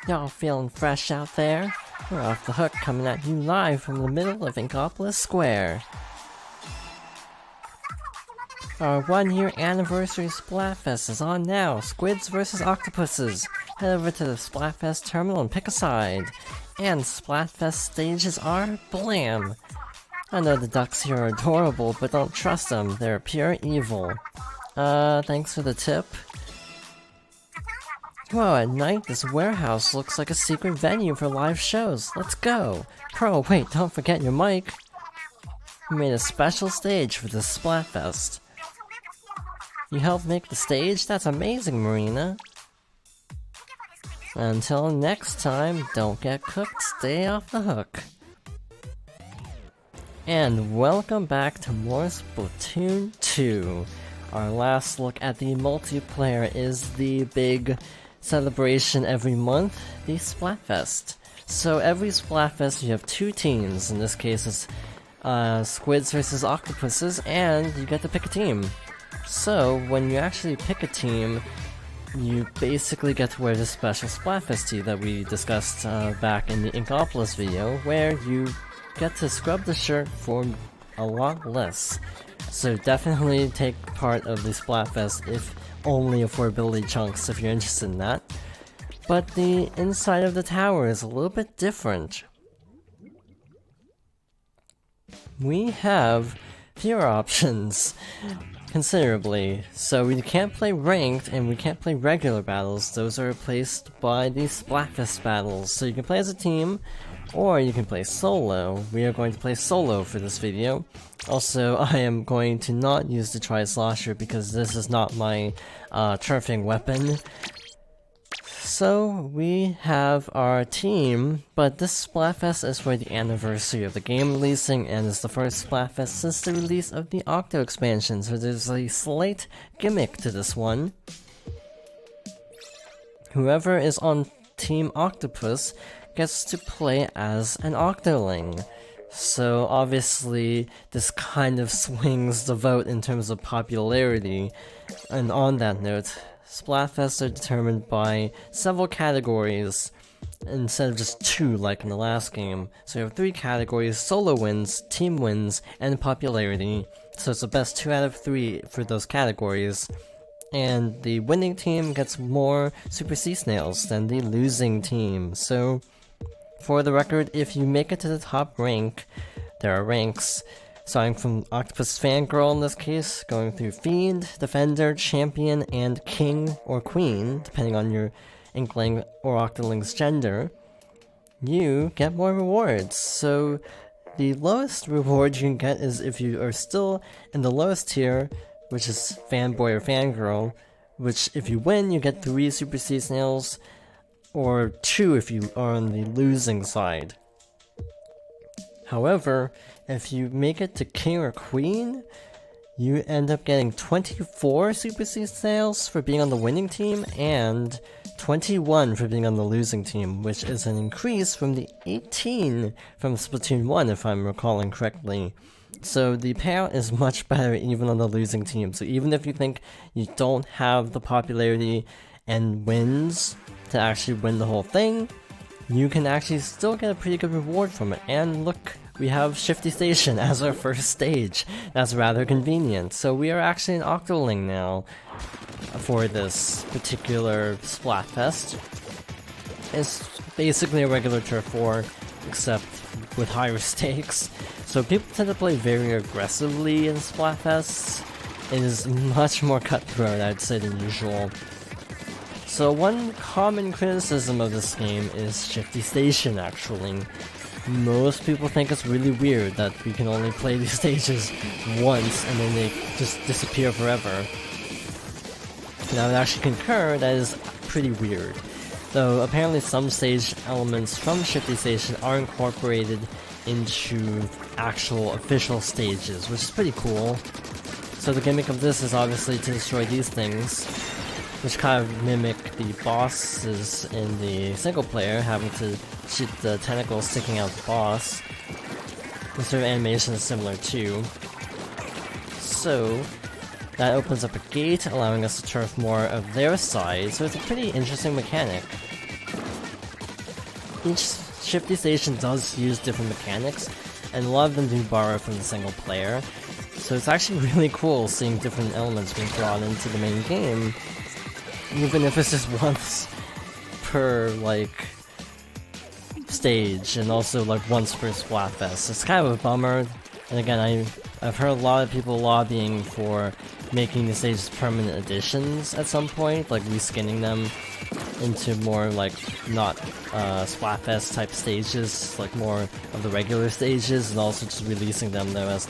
Y'all feeling fresh out there? We're off the hook coming at you live from the middle of Inkopolis Square. Our 1-year anniversary Splatfest is on now. Squids vs Octopuses. Head over to the Splatfest terminal and pick a side. And Splatfest stages are blam! I know the ducks here are adorable, but don't trust them. They're pure evil. Thanks for the tip. Whoa, at night this warehouse looks like a secret venue for live shows. Let's go! Pro, wait, don't forget your mic! We made a special stage for this Splatfest. You helped make the stage? That's amazing, Marina! Until next time, don't get cooked, stay off the hook. And welcome back to more Splatoon 2. Our last look at the multiplayer is the big celebration every month, the Splatfest. So every Splatfest you have two teams, in this case it's Squids versus Octopuses, and you get to pick a team. So when you actually pick a team, you basically get to wear this special Splatfest tee that we discussed back in the Inkopolis video, where you get to scrub the shirt for a lot less. So definitely take part of the Splatfest, if only affordability chunks if you're interested in that. But the inside of the tower is a little bit different. We have fewer options, considerably. So we can't play ranked and we can't play regular battles. Those are replaced by the Splatfest battles. So you can play as a team, or you can play solo. We are going to play solo for this video. Also, I am going to not use the Tri-Slosher because this is not my turfing weapon. So, we have our team, but this Splatfest is for the anniversary of the game releasing, and is the first Splatfest since the release of the Octo expansion, so there's a slight gimmick to this one. Whoever is on Team Octopus gets to play as an Octoling. So obviously this kind of swings the vote in terms of popularity. And on that note, Splatfests are determined by several categories instead of just two like in the last game. So you have three categories: solo wins, team wins, and popularity. So it's the best 2 out of 3 for those categories. And the winning team gets more Super Sea Snails than the losing team. So for the record, if you make it to the top rank, there are ranks, starting from Octopus Fangirl in this case, going through Fiend, Defender, Champion, and King or Queen, depending on your Inkling or Octoling's gender, you get more rewards. So the lowest reward you can get is if you are still in the lowest tier, which is Fanboy or Fangirl, which if you win, you get 3 Super Sea Snails, or 2 if you are on the losing side. However, if you make it to King or Queen, you end up getting 24 Super Sea Snails for being on the winning team, and 21 for being on the losing team, which is an increase from the 18 from Splatoon 1 if I'm recalling correctly. So the payout is much better even on the losing team, so even if you think you don't have the popularity and wins to actually win the whole thing, you can actually still get a pretty good reward from it. And look, we have Shifty Station as our first stage. That's rather convenient. So we are actually an Octoling now for this particular Splatfest. It's basically a regular Turf War, except with higher stakes. So people tend to play very aggressively in Splatfests. It is much more cutthroat, I'd say, than usual. So one common criticism of this game is Shifty Station, actually. Most people think it's really weird that we can only play these stages once and then they just disappear forever. And I would actually concur that is pretty weird. Though apparently some stage elements from Shifty Station are incorporated into actual official stages, which is pretty cool. So the gimmick of this is obviously to destroy these things, which kind of mimic the bosses in the single player, having to shoot the tentacles sticking out the boss. The sort of animation is similar too. So that opens up a gate, allowing us to turf more of their side, so it's a pretty interesting mechanic. each Shifty Station does use different mechanics, and a lot of them do borrow from the single player. So it's actually really cool seeing different elements being brought into the main game, even if it's just once per, like, stage, and also, like, once per Splatfest. It's kind of a bummer, and again, I've heard a lot of people lobbying for making the stages permanent additions at some point, like reskinning them into more, like, not Splatfest type stages, like more of the regular stages, and also just releasing them though as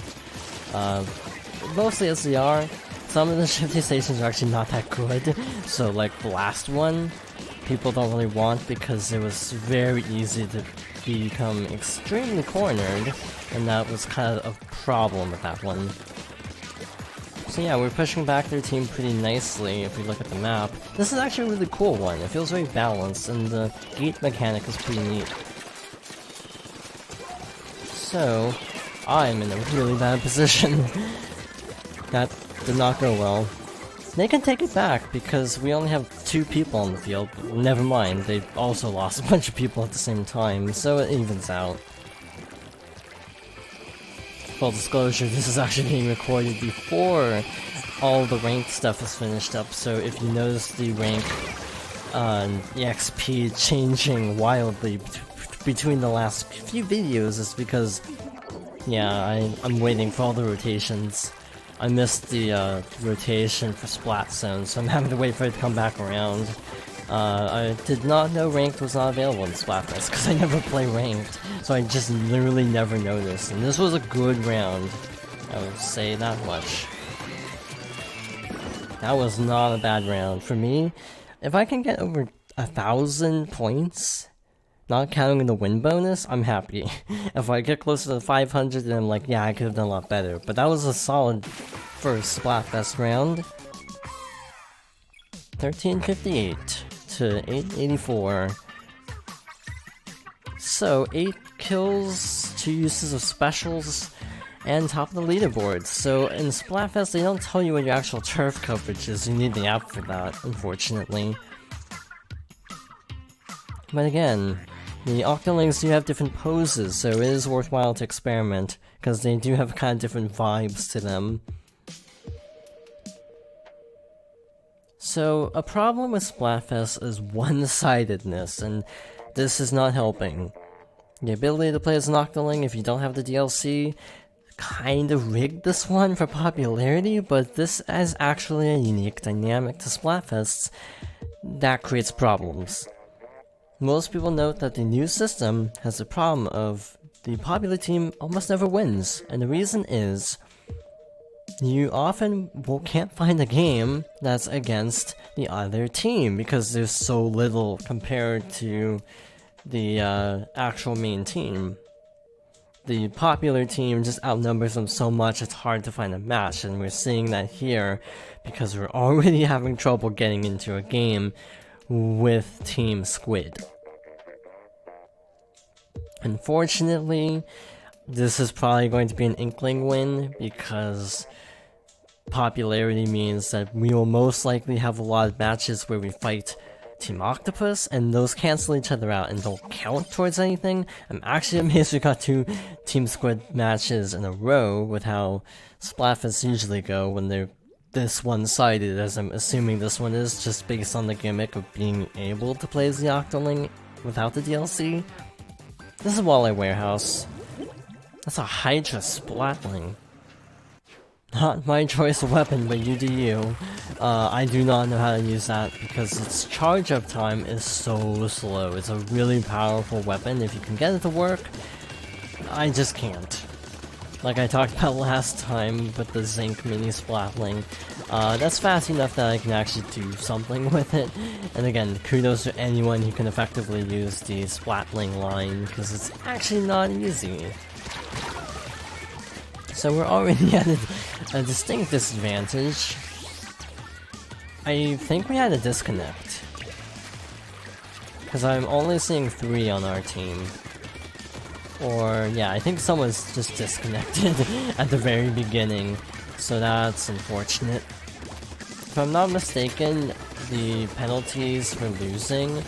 mostly as they are. Some of the Shifty Stations are actually not that good, so like the last one, people don't really want because it was very easy to become extremely cornered, and that was kind of a problem with that one. So yeah, we're pushing back their team pretty nicely if we look at the map. This is actually a really cool one. It feels very balanced, and the gate mechanic is pretty neat. So, I'm in a really bad position. That did not go well. They can take it back because we only have 2 people on the field. Never mind, they also lost a bunch of people at the same time, so it evens out. Full disclosure, this is actually being recorded before all the ranked stuff is finished up, so if you notice the rank EXP changing wildly between the last few videos, it's because, yeah, I'm waiting for all the rotations. I missed the rotation for Splat Zone, so I'm having to wait for it to come back around. I did not know Ranked was not available in Splatfest, because I never play Ranked, so I just literally never noticed, and this was a good round, I would say that much. That was not a bad round. For me, if I can get over 1,000 points, not counting the win bonus, I'm happy. If I get closer to 500, then I'm like, yeah, I could have done a lot better, but that was a solid first Splatfest round. 1358 to 884. So 8 kills, 2 uses of specials, and top of the leaderboard. So in Splatfest, they don't tell you what your actual turf coverage is. You need the app for that, unfortunately. But again, the Octolings do have different poses, so it is worthwhile to experiment, because they do have kind of different vibes to them. So, a problem with Splatfest is one-sidedness, and this is not helping. The ability to play as an Octoling if you don't have the DLC kind of rigged this one for popularity, but this is actually a unique dynamic to Splatfests that creates problems. Most people note that the new system has the problem of the popular team almost never wins, and the reason is you often can't find a game that's against the other team because there's so little compared to the actual main team. The popular team just outnumbers them so much it's hard to find a match, and we're seeing that here because we're already having trouble getting into a game with Team Squid. Unfortunately, this is probably going to be an Inkling win because popularity means that we will most likely have a lot of matches where we fight Team Octopus, and those cancel each other out and don't count towards anything. I'm actually amazed we got 2 Team Squid matches in a row with how Splatfests usually go when they're this one-sided, as I'm assuming this one is, just based on the gimmick of being able to play as the Octoling without the DLC. This is Walleye Warehouse. That's a Hydra Splatling. Not my choice of weapon, but you do you. I do not know how to use that because its charge up time is so slow. It's a really powerful weapon if you can get it to work. I just can't. Like I talked about last time with the Zinc Mini Splatling. That's fast enough that I can actually do something with it. And again, kudos to anyone who can effectively use the Splatling line, because it's actually not easy. So we're already at a distinct disadvantage. I think we had a disconnect, because I'm only seeing 3 on our team. Or, yeah, I think someone's just disconnected at the very beginning, so that's unfortunate. If I'm not mistaken, the penalties for losing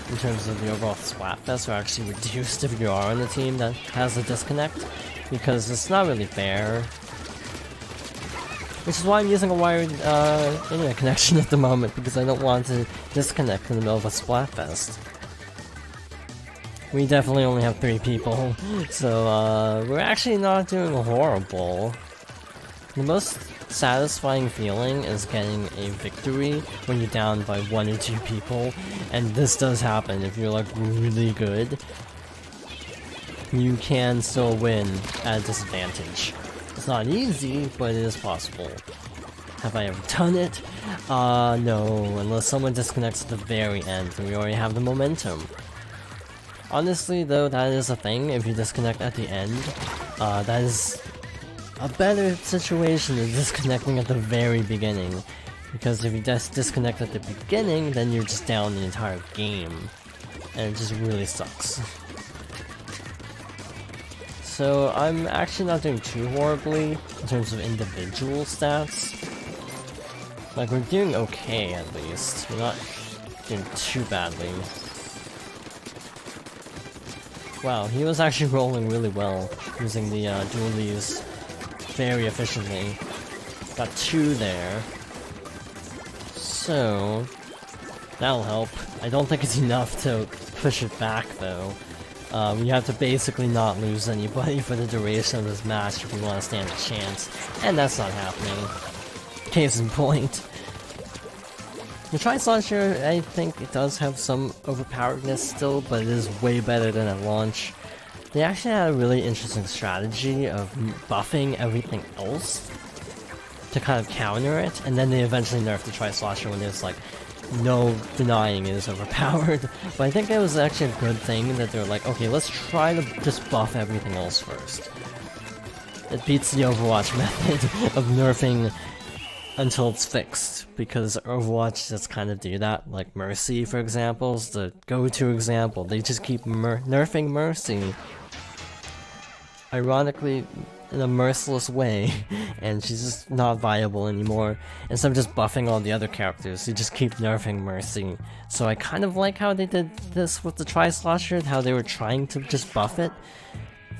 in terms of the overall Splatfest are actually reduced if you are on the team that has a disconnect, because it's not really fair. Which is why I'm using a wired internet connection at the moment, because I don't want to disconnect in the middle of a Splatfest. We definitely only have 3 people, so we're actually not doing horrible. The most satisfying feeling is getting a victory when you're down by 1 or 2 people, and this does happen if you're like really good. You can still win at a disadvantage. It's not easy, but it is possible. Have I ever done it? No, unless someone disconnects at the very end and we already have the momentum. Honestly though, that is a thing. If you disconnect at the end, that is a better situation than disconnecting at the very beginning. Because if you just disconnect at the beginning, then you're just down the entire game. And it just really sucks. So I'm actually not doing too horribly in terms of individual stats. Like, we're doing okay at least. We're not doing too badly. Wow, he was actually rolling really well, using the dualies very efficiently. Got 2 there. So that'll help. I don't think it's enough to push it back though. We have to basically not lose anybody for the duration of this match if we want to stand a chance, and that's not happening. Case in point. The Tri-Launcher, I think it does have some overpoweredness still, but it is way better than at launch. They actually had a really interesting strategy of buffing everything else to kind of counter it, and then they eventually nerfed the Tri-Launcher when there's like no denying it is overpowered. But I think it was actually a good thing that they're like, okay, let's try to just buff everything else first. It beats the Overwatch method of nerfing until it's fixed, because Overwatch just kind of do that. Like Mercy, for example, is the go-to example. They just keep nerfing Mercy, ironically, in a merciless way, and she's just not viable anymore. Instead of just buffing all the other characters, they just keep nerfing Mercy. So I kind of like how they did this with the Tri-Launcher, how they were trying to just buff it,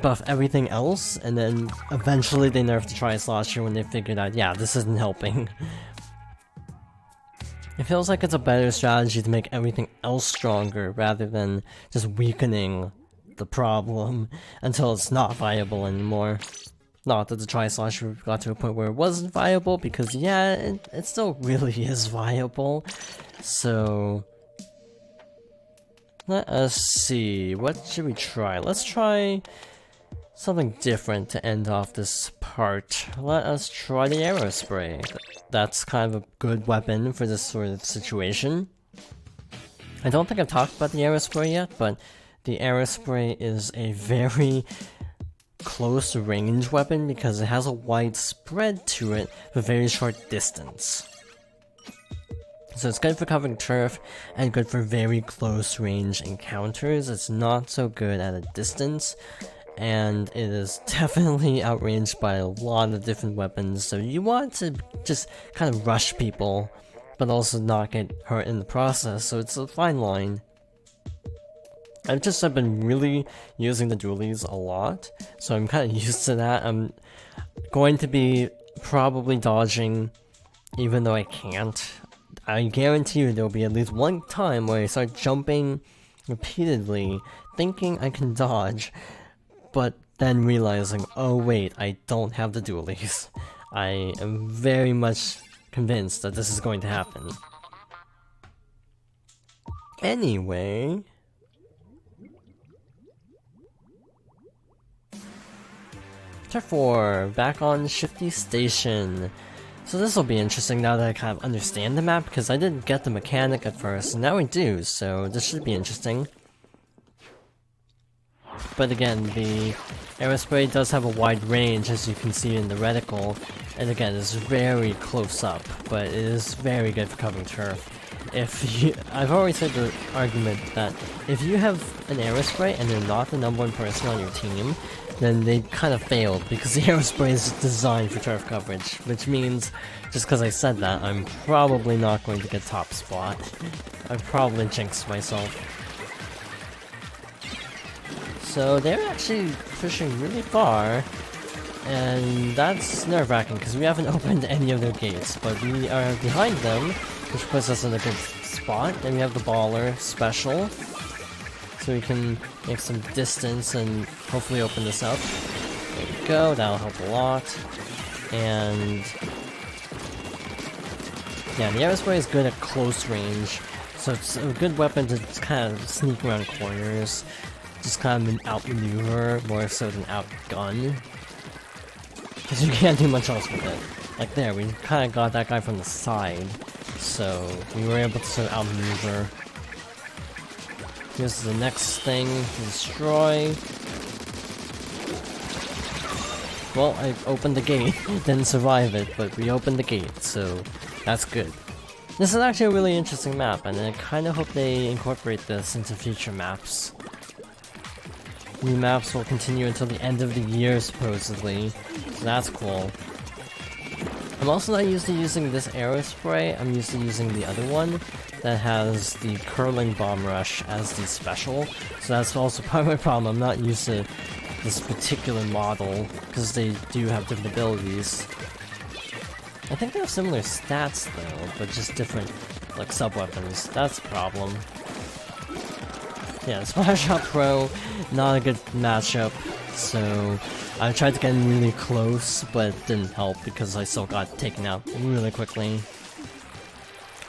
buff everything else, and then eventually they nerfed the Tri-Launcher when they figured out, yeah, this isn't helping. It feels like it's a better strategy to make everything else stronger rather than just weakening the problem until it's not viable anymore. Not that the Tri-Launcher got to a point where it wasn't viable, because yeah, it still really is viable. So let us see, what should we try? Let's try something different to end off this part. Let us try the arrow spray. That's kind of a good weapon for this sort of situation. I don't think I've talked about the arrow spray yet, but the arrow spray is a very close range weapon because it has a wide spread to it with very short distance. So it's good for covering turf and good for very close range encounters. It's not so good at a distance, and it is definitely outranged by a lot of different weapons, so you want to just kind of rush people but also not get hurt in the process, so it's a fine line. I've been really using the dualies a lot, so I'm kind of used to that. I'm going to be probably dodging even though I can't. I guarantee you there'll be at least one time where I start jumping repeatedly, thinking I can dodge, but then realizing, oh wait, I don't have the dualies. I am very much convinced that this is going to happen. Anyway, Chapter 4, back on Shifty Station. So this will be interesting now that I kind of understand the map, because I didn't get the mechanic at first, and now I do, so this should be interesting. But again, the arrow spray does have a wide range, as you can see in the reticle, and again, it's very close up, but it is very good for covering turf. I've always said the argument that if you have an arrow spray and you're not the #1 person on your team, then they kind of failed, because the arrow spray is designed for turf coverage, which means, just because I said that, I'm probably not going to get top spot. I've probably jinxed myself. So they're actually pushing really far, and that's nerve-wracking because we haven't opened any of their gates, but we are behind them, which puts us in a good spot. Then we have the baller special, so we can make some distance and hopefully open this up. There we go, that'll help a lot. And yeah, the arrow spray is good at close range, so it's a good weapon to kind of sneak around corners, just kind of outmaneuver more so than outgun, because you can't do much else with it. Like there, we kind of got that guy from the side, so we were able to sort of outmaneuver. Here's the next thing to destroy. Well, I opened the gate, didn't survive it, but we opened the gate, so that's good. This is actually a really interesting map, and I kind of hope they incorporate this into future maps. New maps will continue until the end of the year, supposedly, so that's cool. I'm also not used to using this arrow spray, I'm used to using the other one that has the curling bomb rush as the special, so that's also part of my problem. I'm not used to this particular model, because they do have different abilities. I think they have similar stats though, but just different, like, sub-weapons. That's the problem. Yeah, Splash Shot Pro, not a good matchup, so I tried to get in really close, but it didn't help because I still got taken out really quickly.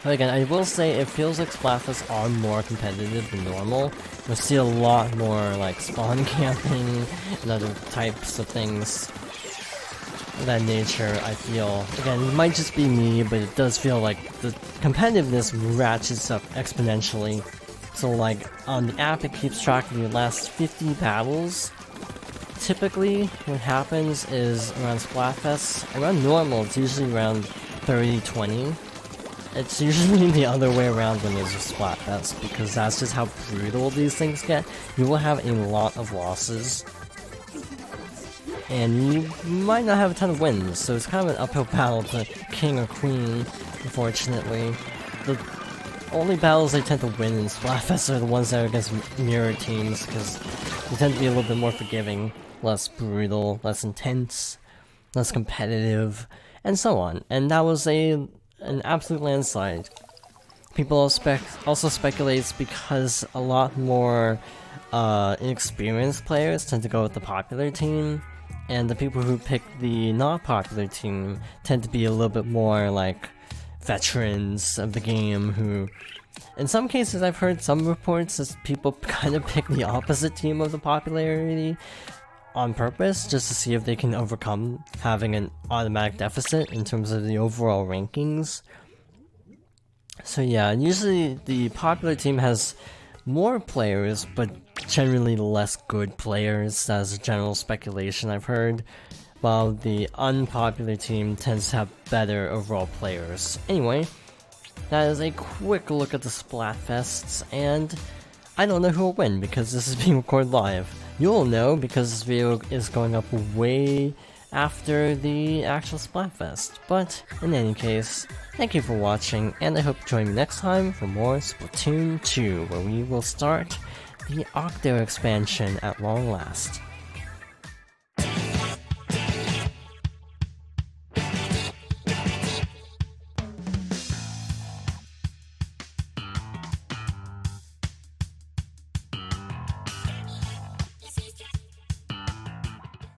But again, I will say it feels like Splatfests are more competitive than normal. You'll see a lot more like spawn camping and other types of things of that nature, I feel. Again, it might just be me, but it does feel like the competitiveness ratchets up exponentially. So like, on the app it keeps track of your last 50 battles. Typically, what happens is around Splatfest, around normal, it's usually around 30-20. It's usually the other way around when there's a Splatfest, because that's just how brutal these things get. You will have a lot of losses, and you might not have a ton of wins, so it's kind of an uphill battle to king or queen, unfortunately. The only battles they tend to win in Splatfest are the ones that are against mirror teams, because they tend to be a little bit more forgiving, less brutal, less intense, less competitive, and so on. And that was an absolute landslide. People also speculate it's because a lot more inexperienced players tend to go with the popular team, and the people who pick the not popular team tend to be a little bit more like veterans of the game who, in some cases I've heard some reports that people kind of pick the opposite team of the popularity on purpose, just to see if they can overcome having an automatic deficit in terms of the overall rankings. So yeah, usually the popular team has more players, but generally less good players. That's a general speculation I've heard, while the unpopular team tends to have better overall players. Anyway, that is a quick look at the Splatfests, and I don't know who will win because this is being recorded live. You'll know because this video is going up way after the actual Splatfest. But in any case, thank you for watching, and I hope you join me next time for more Splatoon 2, where we will start the Octo expansion at long last.